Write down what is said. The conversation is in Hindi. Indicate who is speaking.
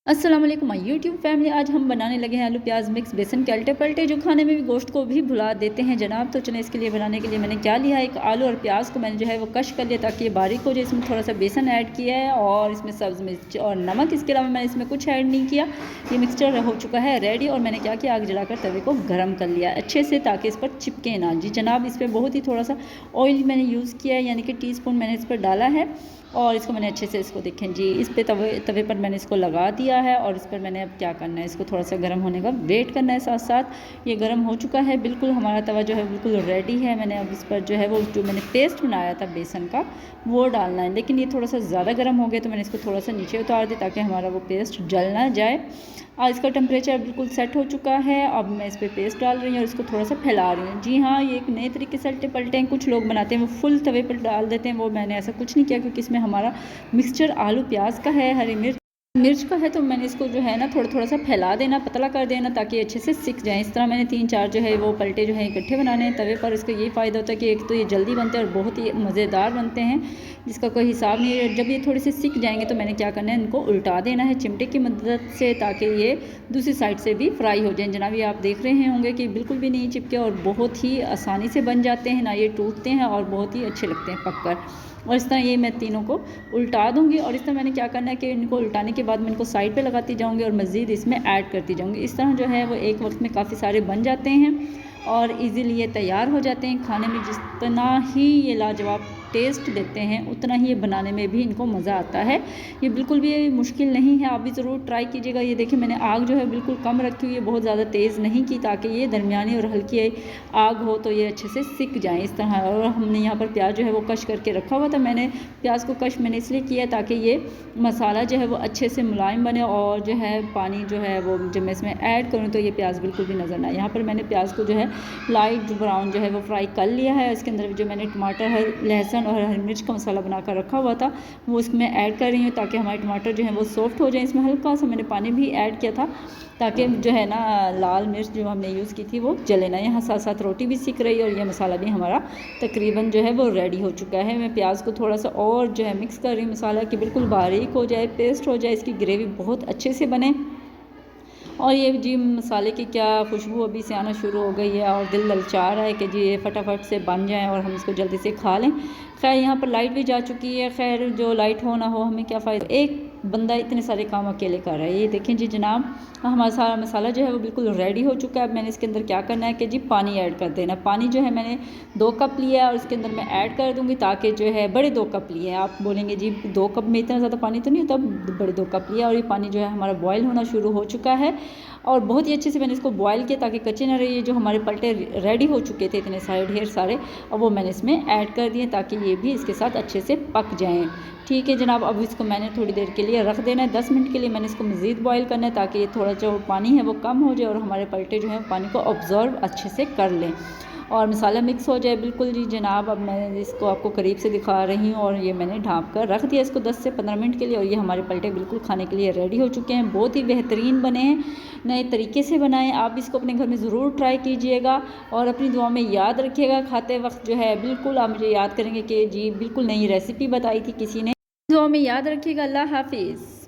Speaker 1: अस्सलाम वालेकुम माय यूट्यूब फैमिली। आज हम बनाने लगे हैं आलू प्याज मिक्स बेसन के अल्टे पलटे, जो खाने में भी गोश्त को भी भुला देते हैं जनाब। तो चलें इसके लिए बनाने के लिए मैंने क्या लिया है, एक आलू और प्याज को मैंने जो है वो कश कर लिया ताकि ये बारीक हो जाए। इसमें थोड़ा सा बेसन ऐड किया है और इसमें सब्ज़ मिर्च और नमक। इसके अलावा मैंने इसमें कुछ ऐड नहीं किया। ये मिक्सचर हो चुका है रेडी और मैंने क्या किया, आग जलाकर तवे को गर्म कर लिया अच्छे से ताकि इस पर चिपके ना। जी जनाब, इस पर बहुत ही थोड़ा सा ऑयल मैंने यूज़ किया है, यानी कि टीस्पून मैंने इस पर डाला है और इसको मैंने अच्छे से इसको देखें जी, इस पे तवे पर मैंने इसको लगा दिया है और इस पर मैंने अब क्या करना है, इसको थोड़ा सा गर्म होने का वेट करना है। साथ साथ ये गर्म हो चुका है बिल्कुल, हमारा तवा जो है बिल्कुल रेडी है। मैंने अब इस पर जो है वो जो मैंने पेस्ट बनाया था बेसन का वो डालना है, लेकिन ये थोड़ा सा ज़्यादा गर्म हो गया तो मैंने इसको थोड़ा सा नीचे उतार दिया ताकि हमारा वो पेस्ट जल ना जाए। इसका टेम्परेचर बिल्कुल सेट हो चुका है। अब मैं इस पर पेस्ट डाल रही हूँ और इसको थोड़ा सा फैला रही हूँ। जी हाँ, ये एक नए तरीके से अल्टे पलटे हैं। कुछ लोग बनाते हैं वो फुल तवे पर डाल देते हैं, वो मैंने ऐसा कुछ नहीं किया क्योंकि इसमें हमारा मिक्सचर आलू प्याज का है, हरी मिर्च का है। तो मैंने इसको जो है ना थोड़ा सा फैला देना, पतला कर देना ताकि अच्छे से सिक जाए। इस तरह मैंने 3-4 जो है वो पलटे जो है इकट्ठे बनाने हैं तवे पर। इसका ये फ़ायदा होता है कि एक तो ये जल्दी बनते हैं और बहुत ही मज़ेदार बनते हैं, जिसका कोई हिसाब नहीं है। जब ये थोड़े से सिक जाएंगे तो मैंने क्या करना है, इनको उल्टा देना है चिमटे की मदद से ताकि ये दूसरी साइड से भी फ्राई हो जाए। जनाब, ये आप देख रहे होंगे कि बिल्कुल भी नहीं चिपके और बहुत ही आसानी से बन जाते हैं, ना ये टूटते हैं और बहुत ही अच्छे लगते हैं पककर। और इस तरह ये मैं तीनों को उल्टा दूंगी और इस तरह मैंने क्या करना है कि इनको उल्टाने के बाद मैं इनको साइड पे लगाती जाऊंगी और मज़ीद इसमें ऐड करती जाऊंगी। इस तरह जो है वो एक वक्त में काफ़ी सारे बन जाते हैं और इजीली ये तैयार हो जाते हैं। खाने में जितना ही ये लाजवाब टेस्ट देते हैं उतना ही ये बनाने में भी इनको मज़ा आता है। ये बिल्कुल भी मुश्किल नहीं है, आप भी ज़रूर ट्राई कीजिएगा। ये देखिए मैंने आग जो है बिल्कुल कम रखी हुई है, बहुत ज़्यादा तेज़ नहीं की ताकि ये दरमियानी और हल्की आग हो तो ये अच्छे से सिक जाएँ इस तरह। और हमने यहाँ पर प्याज जो है वो कश करके रखा हुआ था। मैंने प्याज को कश मैंने इसलिए किया ताकि ये मसाला जो है वो अच्छे से मुलायम बने और जो है पानी जो है वो जब मैं इसमें ऐड करूँ तो ये प्याज बिल्कुल भी नज़र ना आए। यहाँ पर मैंने प्याज को जो है लाइट ब्राउन जो है वो फ्राई कर लिया है। इसके अंदर जो मैंने टमाटर, लहसुन और हरी मिर्च का मसाला बनाकर रखा हुआ था वो इसमें ऐड कर रही हूँ ताकि हमारे टमाटर जो है वो सॉफ्ट हो जाए। इसमें हल्का सा मैंने पानी भी ऐड किया था ताकि जो है ना लाल मिर्च जो हमने यूज़ की थी वो जले ना। यहाँ साथ साथ रोटी भी सीख रही है और ये मसाला भी हमारा तकरीबन जो है वो रेडी हो चुका है। मैं प्याज को थोड़ा सा और जो है मिक्स कर रही हूँ मसाला कि बिल्कुल बारीक हो जाए, पेस्ट हो जाए, इसकी ग्रेवी बहुत अच्छे से बने। और ये जी मसाले की क्या खुशबू अभी से आना शुरू हो गई है और दिल ललचा रहा है कि जी ये फटाफट से बन जाए और हम इसको जल्दी से खा लें। खैर यहाँ पर लाइट भी जा चुकी है, खैर जो लाइट हो ना हो हमें क्या फ़ायदा, एक बंदा इतने सारे काम अकेले कर रहा है। ये देखें जी जनाब, हमारा सारा मसाला जो है वो बिल्कुल रेडी हो चुका है। अब मैंने इसके अंदर क्या करना है कि जी पानी ऐड कर देना। पानी जो है मैंने 2 कप लिया है और इसके अंदर मैं ऐड कर दूँगी ताकि जो है बड़े 2 कप लिए हैं। आप बोलेंगे जी 2 कप में इतना ज़्यादा पानी तो नहीं होता, बड़े 2 कप लिया और ये पानी जो है हमारा बॉयल होना शुरू हो चुका है और बहुत ही अच्छे से मैंने इसको बॉयल किया ताकि कच्चे ना रहिए। जो हमारे पलटे रेडी हो चुके थे इतने सारे ढेर सारे, और वो मैंने इसमें ऐड कर दिए ताकि ये भी इसके साथ अच्छे से पक जाएं। ठीक है जनाब, अब इसको मैंने थोड़ी देर के लिए रख देना है, 10 मिनट के लिए मैंने इसको मज़ीद बॉयल करना है ताकि ये थोड़ा जो पानी है वो कम हो जाए और हमारे पलटे जो हैं पानी को ऑब्ज़र्व अच्छे से कर लें और मसाला मिक्स हो जाए बिल्कुल। जी जनाब, अब मैं इसको आपको करीब से दिखा रही हूँ और ये मैंने ढाँप कर रख दिया इसको 10 से 15 मिनट के लिए और ये हमारे पलटे बिल्कुल खाने के लिए रेडी हो चुके हैं। बहुत ही बेहतरीन बने हैं, नए तरीके से बनाएं। आप इसको अपने घर में ज़रूर ट्राई कीजिएगा और अपनी दुआ में याद रखिएगा। खाते वक्त जो है बिल्कुल आप मुझे याद करेंगे कि जी बिल्कुल नई रेसिपी बताई थी किसी ने। दुआ में याद रखिएगा। अल्लाह हाफिज़।